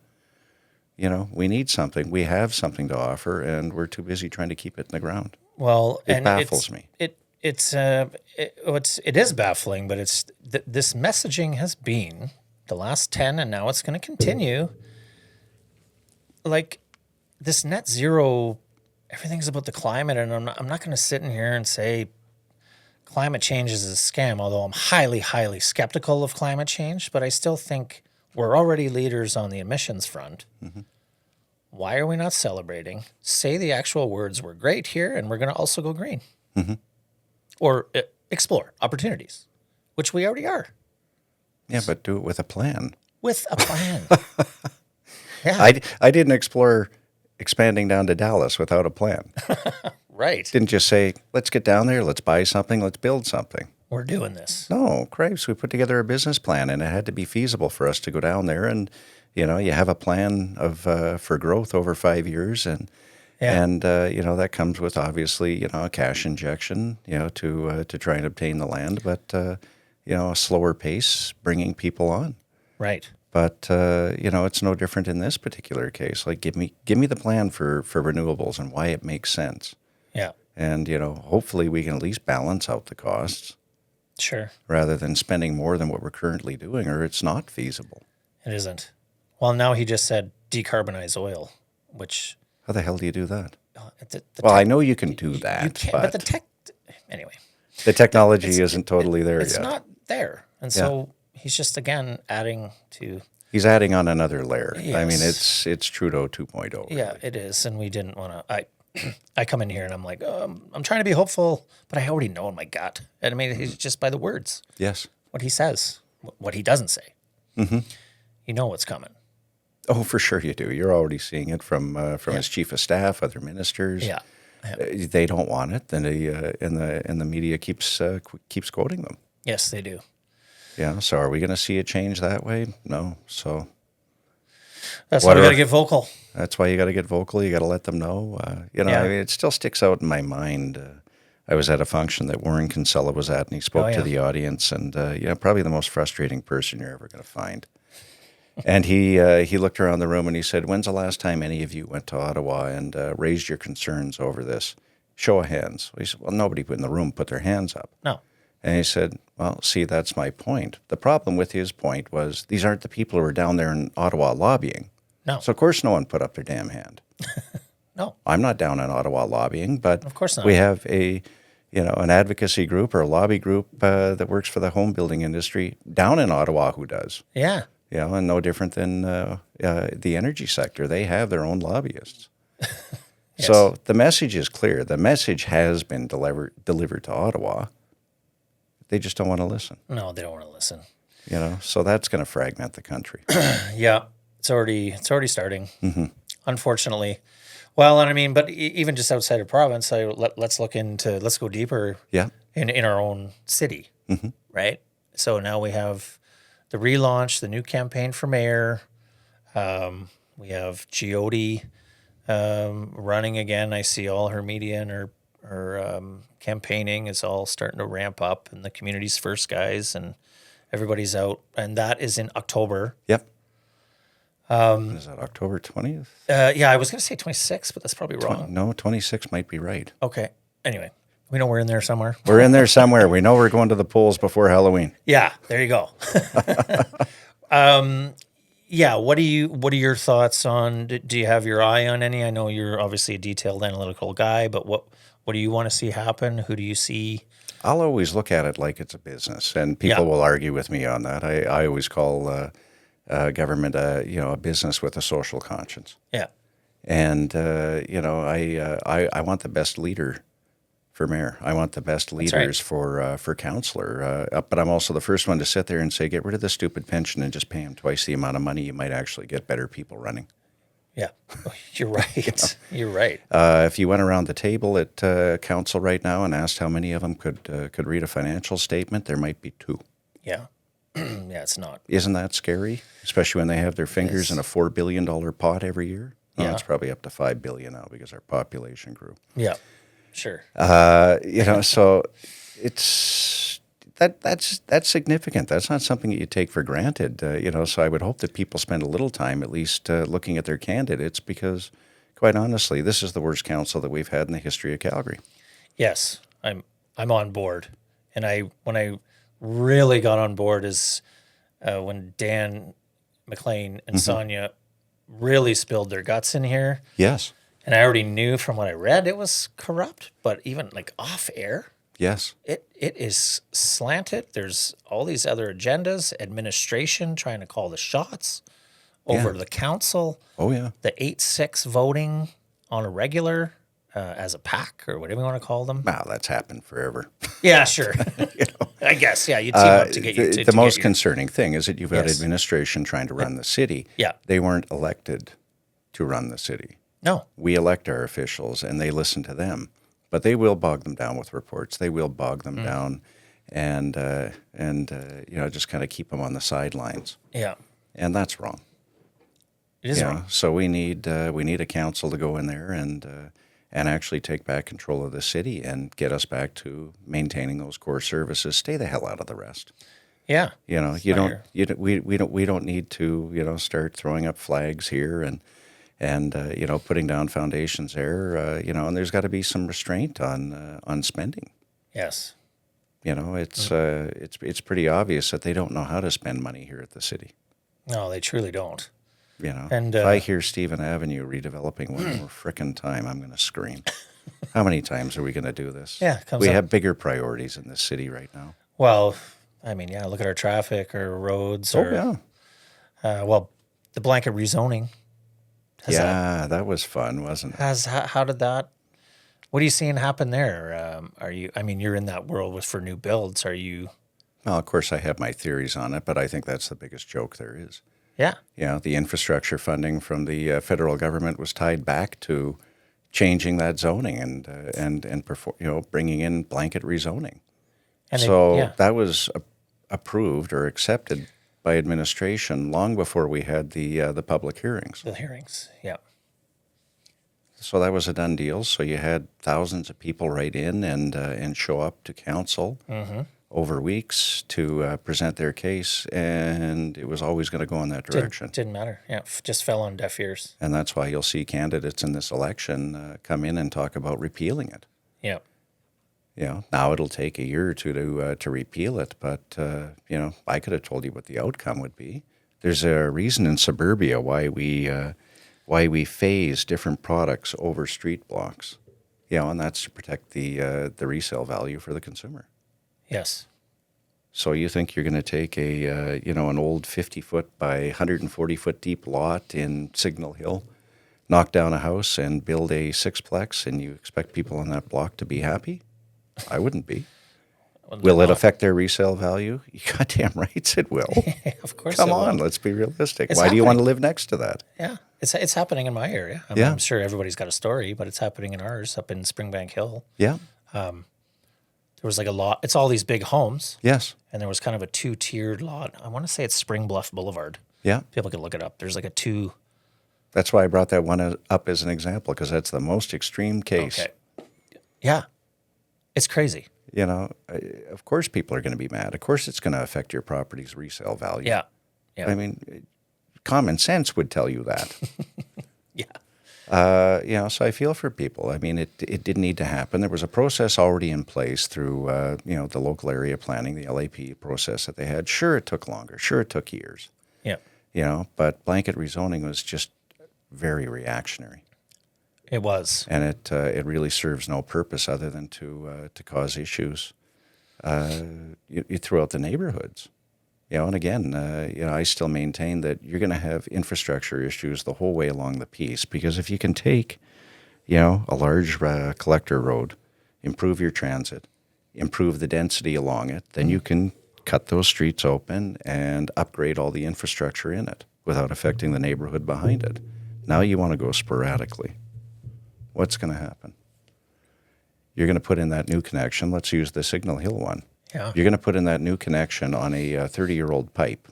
we need something. We have something to offer, and we're too busy trying to keep it in the ground. Well, it baffles me. It is baffling, but this messaging has been the last 10, and now it's going to continue. Like this net zero, everything's about the climate, and I'm not going to sit in here and say climate change is a scam. Although I'm highly, highly skeptical of climate change, but I still think we're already leaders on the emissions front. Mm-hmm. Why are we not celebrating? Say the actual words, we're great here, and we're going to also go green. Mm-hmm. Or explore opportunities, which we already are. Yeah, but do it with a plan. With a plan. Yeah. I didn't explore expanding down to Dallas without a plan. Right. Didn't just say, let's get down there, let's buy something, let's build something. We're doing this. No, cripes, we put together a business plan, and it had to be feasible for us to go down there. And, you have a plan for growth over 5 years, and that comes with obviously, a cash injection, to try and obtain the land, but, a slower pace, bringing people on. Right. But, it's no different in this particular case. Like, give me the plan for renewables and why it makes sense. Yeah. And, hopefully we can at least balance out the costs. Sure. Rather than spending more than what we're currently doing, or it's not feasible. It isn't. Well, now he just said decarbonize oil, which... How the hell do you do that? I know you can do that. You can, but the tech... Anyway. The technology isn't totally there yet. It's not there. And so he's just, again, adding to... He's adding on another layer. Yes. I mean, it's Trudeau 2.0. Really. Yeah, it is. And we didn't want to... I come in here and I'm like, I'm trying to be hopeful, but I already know in my gut. And I mean, he's just by the words. Yes. What he says, what he doesn't say. Mm-hmm. You know what's coming. Oh, for sure you do. You're already seeing it from his chief of staff, other ministers. Yeah. They don't want it, then the media keeps quoting them. Yes, they do. Yeah. So are we going to see a change that way? No. So. That's why we got to get vocal. That's why you got to get vocal. You got to let them know. I mean, it still sticks out in my mind. I was at a function that Warren Kinsella was at, and he spoke to the audience, and probably the most frustrating person you're ever going to find. And he looked around the room and he said, "When's the last time any of you went to Ottawa and raised your concerns over this? Show of hands." He said, "Well, nobody in the room put their hands up." No. And he said, "Well, see, that's my point. The problem with his point was these aren't the people who are down there in Ottawa lobbying. No. So, of course, no one put up their damn hand." No. I'm not down in Ottawa lobbying, but of course not. We have an advocacy group or a lobby group that works for the home building industry down in Ottawa who does. Yeah. And no different than the energy sector. They have their own lobbyists. Yes. So the message is clear. The message has been delivered to Ottawa. They just don't want to listen. No, they don't want to listen. So that's going to fragment the country. Yeah, it's already starting. Mm-hmm. Unfortunately. Well, and I mean, but even just outside of province, let's go deeper. Yeah. In our own city, mm-hmm. right? So now we have the relaunch, the new campaign for mayor. We have Jyoti running again. I see all her media and her campaigning is all starting to ramp up, and the community's first guys, and everybody's out, and that is in October. Yep. Is that October 20th? Yeah, I was going to say 26th, but that's probably wrong. No, 26 might be right. Okay. Anyway, we know we're in there somewhere. We're in there somewhere. We know we're going to the polls before Halloween. Yeah, there you go. Yeah, what are your thoughts on? Do you have your eye on any? I know you're obviously a detailed analytical guy, but what do you want to see happen? Who do you see? I'll always look at it like it's a business, and people will argue with me on that. I always call government a business with a social conscience. Yeah, and I want the best leader for mayor. I want the best leaders for councillor. But I'm also the first one to sit there and say, get rid of the stupid pension and just pay them twice the amount of money. You might actually get better people running. Yeah, you're right. You're right. If you went around the table at council right now and asked how many of them could read a financial statement, there might be 2. Yeah. Yeah, it's not. Isn't that scary? Especially when they have their fingers in a $4 billion pot every year. Well, yeah. It's probably up to $5 billion now because our population grew. Yeah, sure. So it's that's significant. That's not something that you take for granted. So I would hope that people spend a little time at least looking at their candidates because, quite honestly, this is the worst council that we've had in the history of Calgary. Yes, I'm on board, and when I really got on board is when Dan McLean and Sonia really spilled their guts in here. Yes. And I already knew from what I read it was corrupt, but even like off air, yes, it is slanted. There's all these other agendas, administration trying to call the shots over the council. Oh, yeah. The 8-6 voting on a regular as a pack or whatever you want to call them. Wow, that's happened forever. Yeah, sure. I guess, yeah, you team up to get you. The most concerning thing is that you've got administration trying to run the city. Yeah. They weren't elected to run the city. No. We elect our officials, and they listen to them. But they will bog them down with reports. They will bog them down and just kind of keep them on the sidelines. Yeah. And that's wrong. It is wrong. So we need a council to go in there and actually take back control of the city and get us back to maintaining those core services. Stay the hell out of the rest. Yeah. We don't need to start throwing up flags here and putting down foundations there. And there's got to be some restraint on spending. Yes. It's pretty obvious that they don't know how to spend money here at the city. No, they truly don't. And if I hear Stephen Avenue redeveloping one more frickin' time, I'm going to scream. How many times are we going to do this? Yeah, we have bigger priorities in this city right now. Well, I mean, yeah, look at our traffic, our roads. The blanket rezoning. That was fun, wasn't it? How did that? What are you seeing happen there? You're in that world for new builds. Are you? Well, of course, I have my theories on it, but I think that's the biggest joke there is. Yeah. The infrastructure funding from the federal government was tied back to changing that zoning and bringing in blanket rezoning. And that was approved or accepted by administration long before we had the public hearings. The hearings, yeah. So that was a done deal. So you had thousands of people write in and show up to council over weeks to present their case, and it was always going to go in that direction. Didn't matter. Yeah, just fell on deaf ears. And that's why you'll see candidates in this election come in and talk about repealing it. Yeah. You know, now it'll take a year or two to repeal it, but you know, I could have told you what the outcome would be. There's a reason in suburbia why we phase different products over street blocks. You know, and that's to protect the resale value for the consumer. Yes. So you think you're going to take an old 50-foot by 140-foot deep lot in Signal Hill, knock down a house and build a sixplex, and you expect people on that block to be happy? I wouldn't be. Will it affect their resale value? You goddamn right it will. Of course. Come on, let's be realistic. It's Why happening. Do you want to live next to that? Yeah, it's happening in my area. I'm sure everybody's got a story, but it's happening in ours up in Springbank Hill. Yeah. There was like a lot. It's all these big homes. Yes. And there was kind of a 2-tiered lot. I want to say it's Spring Bluff Boulevard. Yeah. People can look it up. There's like a 2. That's why I brought that one up as an example, because that's the most extreme case. Okay. Yeah. It's crazy. You know, of course people are going to be mad. Of course it's going to affect your property's resale value. Yeah. Yeah. I mean, common sense would tell you that. Yeah. You know, so I feel for people. I mean, it didn't need to happen. There was a process already in place through, the local area planning, the LAP process that they had. Sure, it took longer. Sure, it took years. Yeah. You know, but blanket rezoning was just very reactionary. It was. And it really serves no purpose other than to cause issues throughout the neighborhoods. You know, and again, I still maintain that you're going to have infrastructure issues the whole way along the piece, because if you can take, a large collector road, improve your transit, improve the density along it, then you can cut those streets open and upgrade all the infrastructure in it without affecting the neighborhood behind it. Now you want to go sporadically. What's going to happen? You're going to put in that new connection. Let's use the Signal Hill one. Yeah. You're going to put in that new connection on a 30-year-old pipe.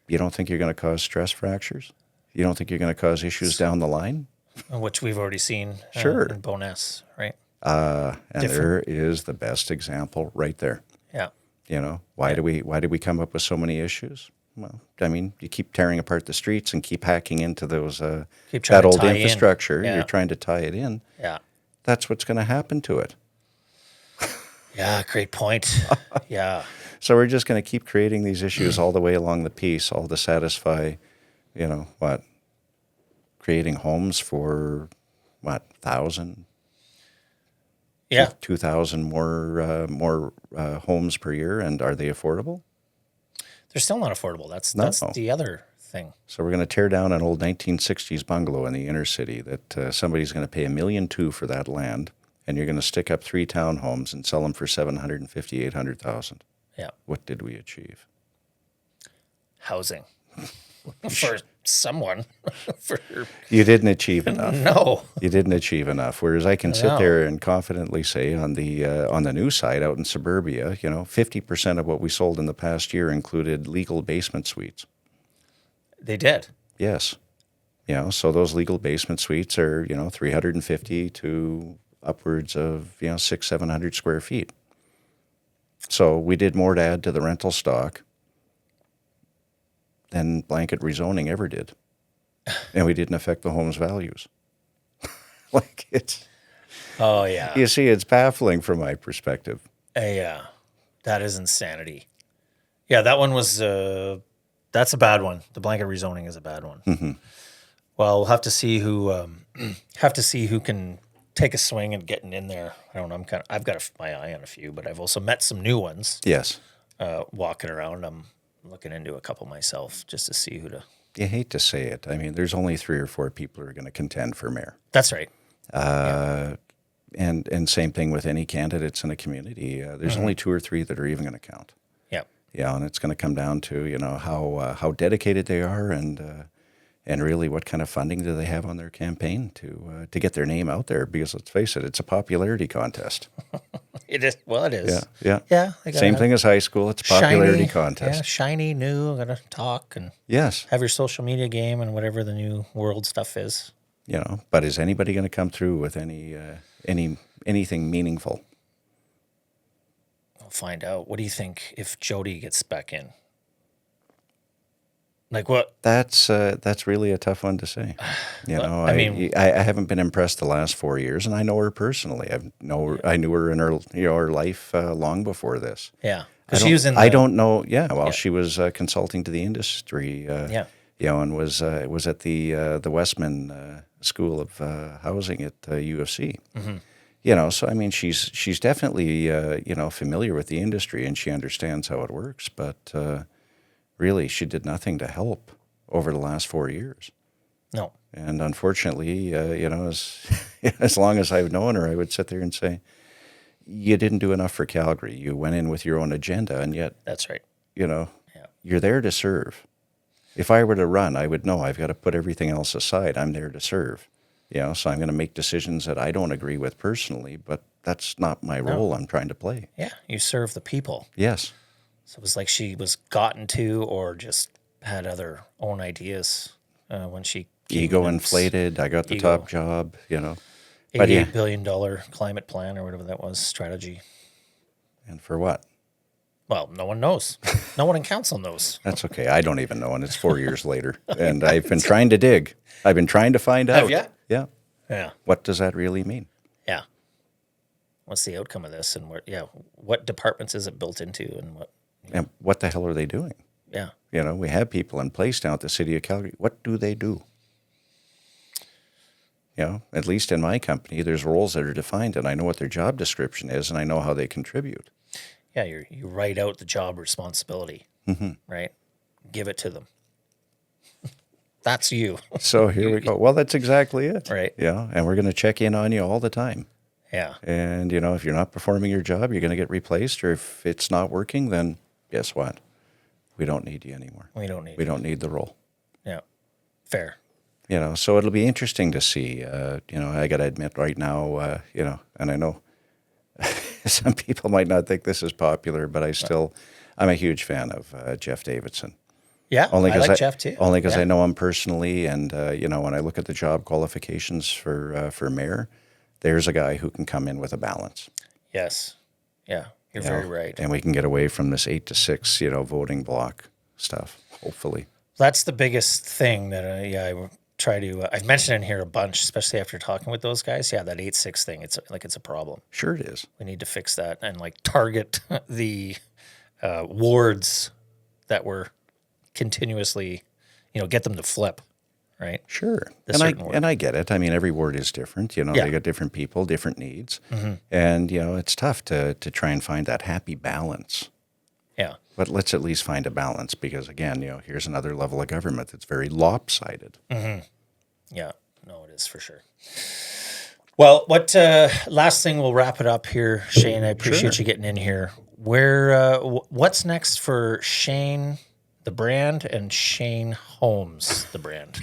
You don't think you're going to cause stress fractures? You don't think you're going to cause issues down the line? Which we've already seen Sure. in Boness, right? And Different. there is the best example right there. Yeah. You know, why do we come up with so many issues? Well, I mean, you keep tearing apart the streets and keep hacking into those Keep trying that to old tie in. infrastructure. Yeah. You're trying to tie it in. Yeah. That's what's going to happen to it. Yeah, great point. Yeah. So we're just going to keep creating these issues all the way along the piece, all to satisfy, creating homes for, 1,000? Yeah. 2,000 more homes per year, and are they affordable? They're still not affordable. That's the other thing. So we're going to tear down an old 1960s bungalow in the inner city that somebody's going to pay $1.2 million for that land, and you're going to stick up 3 townhomes and sell them for $750,000, $800,000. Yeah. What did we achieve? Housing for someone. You didn't achieve enough. No. You didn't achieve enough. Whereas I can sit there and confidently say on the new side out in suburbia, 50% of what we sold in the past year included legal basement suites. They did. Yes. So those legal basement suites are, 350 to upwards of, 600-700 square feet. So we did more to add to the rental stock than blanket rezoning ever did. And we didn't affect the home's values. Oh, yeah. You see, it's baffling from my perspective. Yeah. That is insanity. Yeah, that one was, that's a bad one. The blanket rezoning is a bad one. Mm-hmm. Well, we'll have to see who can take a swing and getting in there. I don't know. I've got my eye on a few, but I've also met some new ones. Yes. Walking around. I'm looking into a couple myself just to see who to. You hate to say it. I mean, there's only 3 or 4 people who are going to contend for mayor. That's right. And same thing with any candidates in a community. There's only 2 or 3 that are even going to count. Yeah. Yeah, and it's going to come down to how dedicated they are and And really, what kind of funding do they have on their campaign to get their name out there? Because let's face it, it's a popularity contest. It is. Well, it is. Yeah. Yeah. Same thing as high school. It's a popularity Shiny, contest. Yeah, shiny, new. Got to talk and Yes. have your social media game and whatever the new world stuff is. But is anybody going to come through with anything meaningful? We'll find out. What do you think if Jyoti gets back in? Like what? That's really a tough one to say. I mean, I haven't been impressed the last 4 years, and I know her personally. I knew her in her life long before this. Yeah, because she was in. I don't know. Yeah, well, she was consulting to the industry. And was at the Westman School of Housing at U of C. Mm-hmm. So I mean, she's definitely familiar with the industry and she understands how it works, but. Really, she did nothing to help over the last 4 years. No. And unfortunately, as long as I've known her, I would sit there and say, you didn't do enough for Calgary. You went in with your own agenda, and yet... That's right. You're there to serve. If I were to run, I would know I've got to put everything else aside. I'm there to serve. So I'm going to make decisions that I don't agree with personally, but that's not my role I'm trying to play. Yeah, you serve the people. Yes. So it was like she was gotten to or just had other own ideas when she... Ego inflated. I got the top job, $88 billion climate plan or whatever that was, strategy. And for what? Well, no one knows. No one in council knows. That's okay. I don't even know, and it's 4 years later. And I've been trying to dig. I've been trying to find out. Have you? Yeah. Yeah. What does that really mean? Yeah. What's the outcome of this? And what departments is it built into and what... And what the hell are they doing? Yeah. We have people in place now at the City of Calgary. What do they do? At least in my company, there's roles that are defined, and I know what their job description is, and I know how they contribute. Yeah, you write out the job responsibility, right? Give it to them. That's you. So here we go. Well, that's exactly it. Right. And we're going to check in on you all the time. Yeah. And, if you're not performing your job, you're going to get replaced, or if it's not working, then guess what? We don't need you anymore. We don't need the role. Yeah. Fair. So it'll be interesting to see. I got to admit right now, and I know some people might not think this is popular, but I'm a huge fan of Jeff Davidson. Yeah, I like Jeff too. Only because I know him personally, and when I look at the job qualifications for mayor, there's a guy who can come in with a balance. Yes. Yeah. You're very right. And we can get away from this 8 to 6, voting block stuff, hopefully. That's the biggest thing that I try to, I've mentioned in here a bunch, especially after talking with those guys. Yeah, that 8-6 thing, it's a problem. Sure it is. We need to fix that and target the wards that were continuously, get them to flip. Right. Sure. And I get it. I mean, every ward is different. They got different people, different needs. Mm-hmm. And, it's tough to try and find that happy balance. Yeah. But let's at least find a balance because, again, here's another level of government that's very lopsided. Mm-hmm. Yeah. No, it is for sure. Well, last thing we'll wrap it up here, Shane. I appreciate you getting in here. What's next for Shane the brand and Shane Holmes the brand?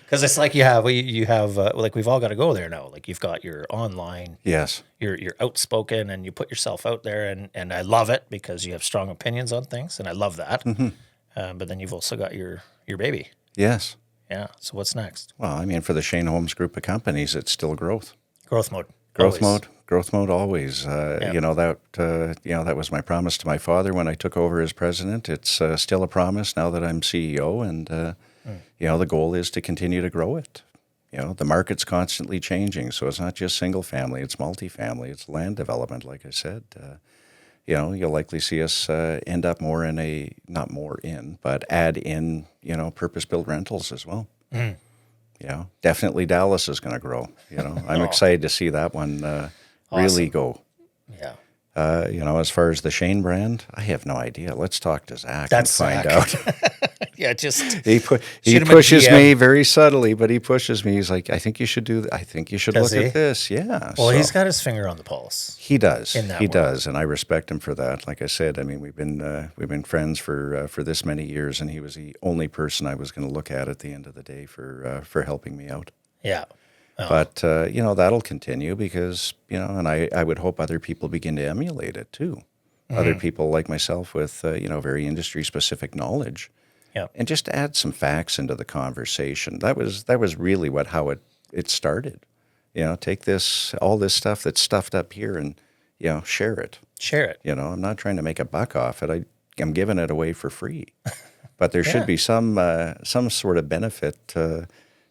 Because it's like you have we've all got to go there now. Like you've got your online, yes, you're outspoken and you put yourself out there, and I love it because you have strong opinions on things, and I love that. Mm-hmm. But then you've also got your baby. Yes. Yeah. So what's next? Well, I mean, for the Shane Holmes group of companies, it's still growth. Growth mode. Growth mode always. That was my promise to my father when I took over as president. It's still a promise now that I'm CEO, and the goal is to continue to grow it. The market's constantly changing, so it's not just single family; it's multifamily, it's land development. Like I said, you'll likely see us end up add in purpose-built rentals as well. Mm. Definitely Dallas is going to grow. I'm excited to see that one really go. Yeah. As far as the Shane brand, I have no idea. Let's talk to Zach and find out. Yeah, just he shoot him a pushes DM. me very subtly, but he pushes me. He's like, I think you should Does look he? at this. Yeah. Well, so. he's got his finger on the pulse. He does. In that He world. does, and I respect him for that. Like I said, I mean, we've been friends for this many years, and he was the only person I was going to look at the end of the day for helping me out. Yeah. Oh. But that'll continue because and I would hope other people begin to emulate it too. Other people like myself with very industry specific knowledge, Yeah. and just add some facts into the conversation. That was really how it started. Take all this stuff that's stuffed up here and share it. Share it. I'm not trying to make a buck off it. I'm giving it away for free. But there should be some sort of benefit to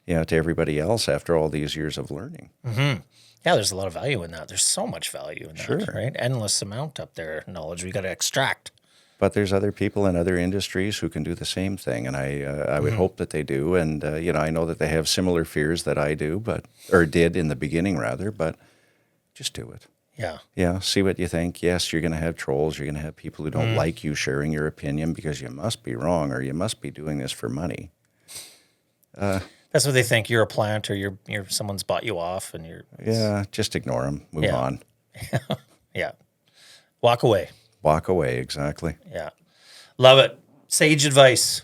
everybody else after all these years of learning. Mm-hmm. Yeah, there's a lot of value in that. There's so much value in that, Sure. right? Endless amount up there, knowledge we got to extract. But there's other people in other industries who can do the same thing, and I would hope that they do. And I know that they have similar fears that I do, or did in the beginning rather. But just do it. Yeah. Yeah, see what you think. Yes, you're going to have trolls. You're going to have people who don't like you sharing your opinion because you must be wrong or you must be doing this for money. That's what they think. You're a plant, or you're someone's bought you off, and you're Just ignore them. Move on. Yeah. Walk away. Walk away. Exactly. Yeah. Love it. Sage advice.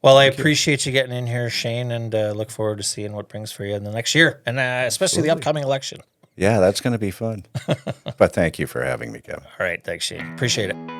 Well, I appreciate you getting in here, Shane, and look forward to seeing what brings for you in the next year, and especially the upcoming election. Yeah, that's going to be fun. But thank you for having me, Kevin. All right. Thanks, Shane. Appreciate it.